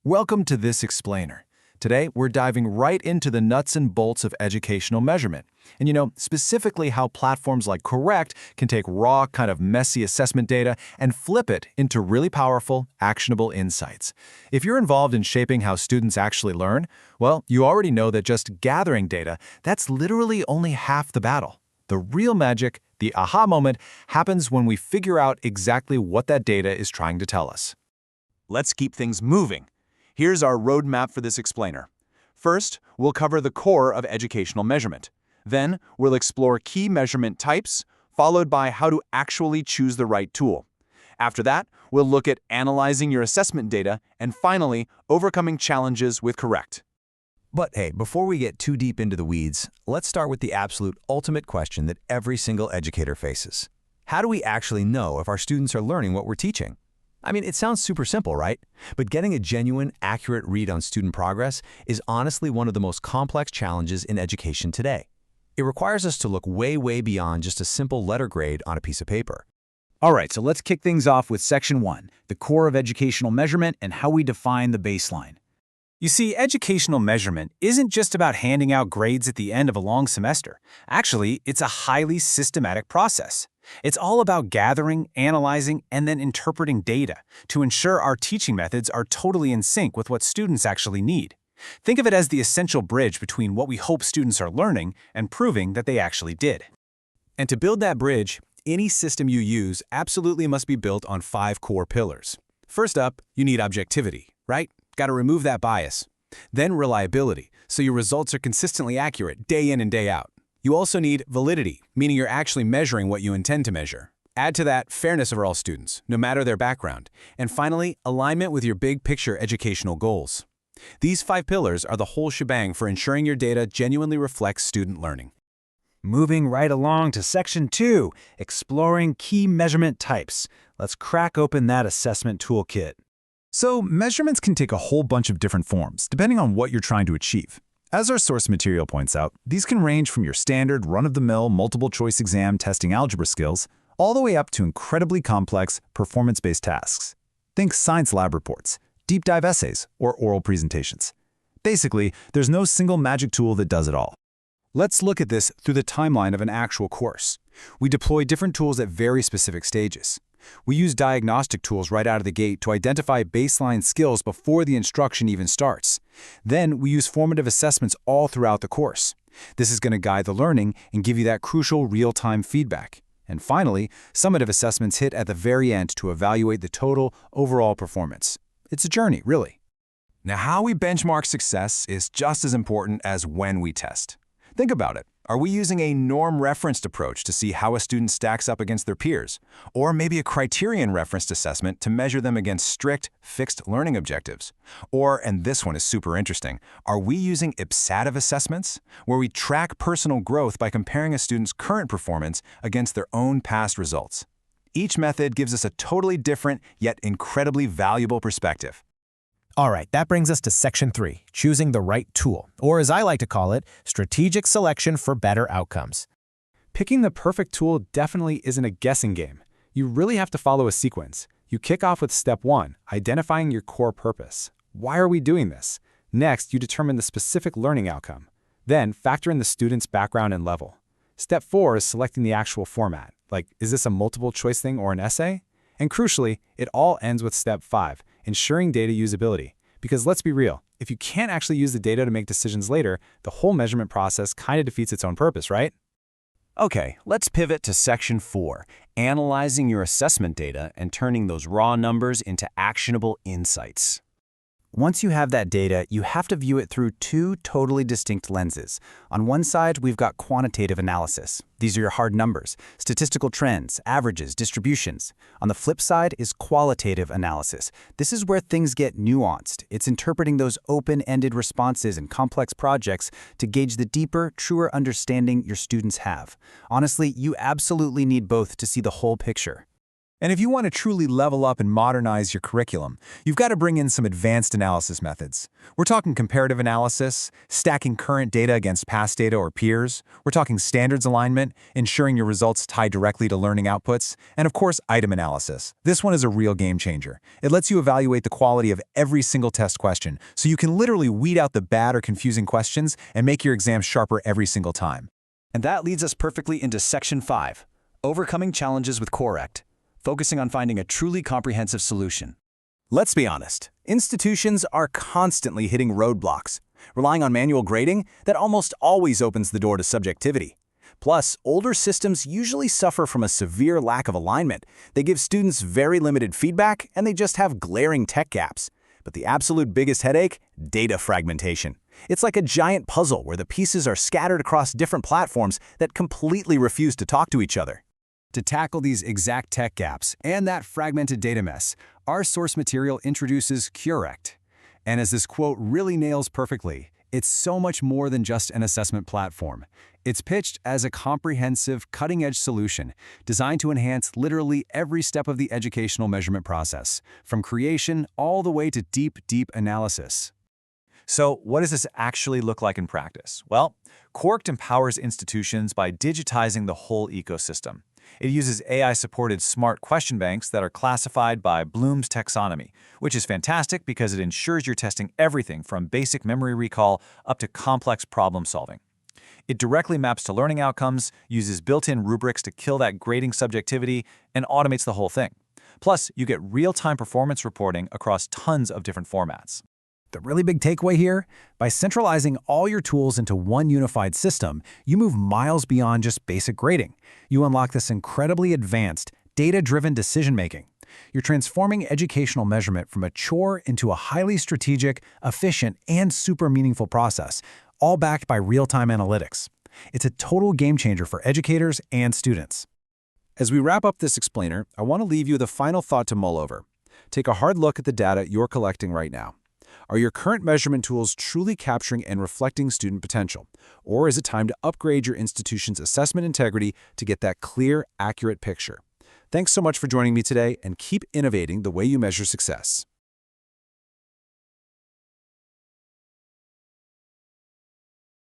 Welcome to this explainer. Today, we're diving right into the nuts and bolts of educational measurement. And specifically how platforms like Qorrect can take raw, kind of messy assessment data and flip it into really powerful, actionable insights. If you're involved in shaping how students actually learn, well, you already know that just gathering data, that's literally only half the battle. The real magic, the aha moment, happens when we figure out exactly what that data is trying to tell us. Let's keep things moving. Here's our roadmap for this explainer. First, we'll cover the core of educational measurement. Then, we'll explore key measurement types, followed by how to actually choose the right tool. After that, we'll look at analyzing your assessment data, and finally, overcoming challenges with Qorrect. But hey, before we get too deep into the weeds, let's start with the absolute ultimate question that every single educator faces. How do we actually know if our students are learning what we're teaching? I mean, it sounds super simple, right? But getting a genuine, accurate read on student progress is honestly one of the most complex challenges in education today. It requires us to look way, way beyond just a simple letter grade on a piece of paper. All right, so let's kick things off with Section 1, the core of educational measurement and how we define the baseline. You see, educational measurement isn't just about handing out grades at the end of a long semester. Actually, it's a highly systematic process. It's all about gathering, analyzing, and then interpreting data to ensure our teaching methods are totally in sync with what students actually need. Think of it as the essential bridge between what we hope students are learning and proving that they actually did. And to build that bridge, any system you use absolutely must be built on 5 core pillars. First up, you need objectivity, right? Got to remove that bias. Then reliability, so your results are consistently accurate day in and day out. You also need validity, meaning you're actually measuring what you intend to measure. Add to that fairness of all students, no matter their background. And finally, alignment with your big picture educational goals. These 5 pillars are the whole shebang for ensuring your data genuinely reflects student learning. Moving right along to Section 2, exploring key measurement types. Let's crack open that assessment toolkit. So, measurements can take a whole bunch of different forms, depending on what you're trying to achieve. As our source material points out, these can range from your standard run-of-the-mill multiple-choice exam testing algebra skills, all the way up to incredibly complex, performance-based tasks. Think science lab reports, deep dive essays, or oral presentations. Basically, there's no single magic tool that does it all. Let's look at this through the timeline of an actual course. We deploy different tools at very specific stages. We use diagnostic tools right out of the gate to identify baseline skills before the instruction even starts. Then we use formative assessments all throughout the course. This is going to guide the learning and give you that crucial real-time feedback. And finally, summative assessments hit at the very end to evaluate the total overall performance. It's a journey, really. Now, how we benchmark success is just as important as when we test. Think about it. Are we using a norm-referenced approach to see how a student stacks up against their peers? Or maybe a criterion-referenced assessment to measure them against strict, fixed learning objectives? Or, and this one is super interesting, are we using ipsative assessments, where we track personal growth by comparing a student's current performance against their own past results? Each method gives us a totally different, yet incredibly valuable perspective. All right, that brings us to Section 3, choosing the right tool, or as I like to call it, strategic selection for better outcomes. Picking the perfect tool definitely isn't a guessing game. You really have to follow a sequence. You kick off with Step 1, identifying your core purpose. Why are we doing this? Next, you determine the specific learning outcome. Then, factor in the student's background and level. Step 4 is selecting the actual format, like is this a multiple choice thing or an essay? And crucially, it all ends with Step 5, ensuring data usability. Because let's be real, if you can't actually use the data to make decisions later, the whole measurement process kind of defeats its own purpose, right? Okay, let's pivot to Section 4, analyzing your assessment data and turning those raw numbers into actionable insights. Once you have that data, you have to view it through 2 totally distinct lenses. On one side, we've got quantitative analysis. These are your hard numbers, statistical trends, averages, distributions. On the flip side is qualitative analysis. This is where things get nuanced. It's interpreting those open-ended responses in complex projects to gauge the deeper, truer understanding your students have. Honestly, you absolutely need both to see the whole picture. And if you want to truly level up and modernize your curriculum, you've got to bring in some advanced analysis methods. We're talking comparative analysis, stacking current data against past data or peers. We're talking standards alignment, ensuring your results tie directly to learning outputs, and of course, item analysis. This one is a real game changer. It lets you evaluate the quality of every single test question, so you can literally weed out the bad or confusing questions and make your exam sharper every single time. And that leads us perfectly into Section 5, Overcoming Challenges with Qorrect, focusing on finding a truly comprehensive solution. Let's be honest, institutions are constantly hitting roadblocks, relying on manual grading that almost always opens the door to subjectivity. Plus, older systems usually suffer from a severe lack of alignment. They give students very limited feedback, and they just have glaring tech gaps. But the absolute biggest headache? Data fragmentation. It's like a giant puzzle where the pieces are scattered across different platforms that completely refuse to talk to each other. To tackle these exact tech gaps and that fragmented data mess, our source material introduces Qorrect. And as this quote really nails perfectly, it's so much more than just an assessment platform. It's pitched as a comprehensive, cutting-edge solution designed to enhance literally every step of the educational measurement process, from creation all the way to deep, deep analysis. So what does this actually look like in practice? Well, Qorrect empowers institutions by digitizing the whole ecosystem. It uses AI-supported smart question banks that are classified by Bloom's taxonomy, which is fantastic because it ensures you're testing everything from basic memory recall up to complex problem solving. It directly maps to learning outcomes, uses built-in rubrics to kill that grading subjectivity, and automates the whole thing. Plus, you get real-time performance reporting across tons of different formats. The really big takeaway here? By centralizing all your tools into one unified system, you move miles beyond just basic grading. You unlock this incredibly advanced, data-driven decision-making. You're transforming educational measurement from a chore into a highly strategic, efficient, and super meaningful process, all backed by real-time analytics. It's a total game-changer for educators and students. As we wrap up this explainer, I want to leave you with a final thought to mull over. Take a hard look at the data you're collecting right now. Are your current measurement tools truly capturing and reflecting student potential? Or is it time to upgrade your institution's assessment integrity to get that clear, accurate picture? Thanks so much for joining me today, and keep innovating the way you measure success.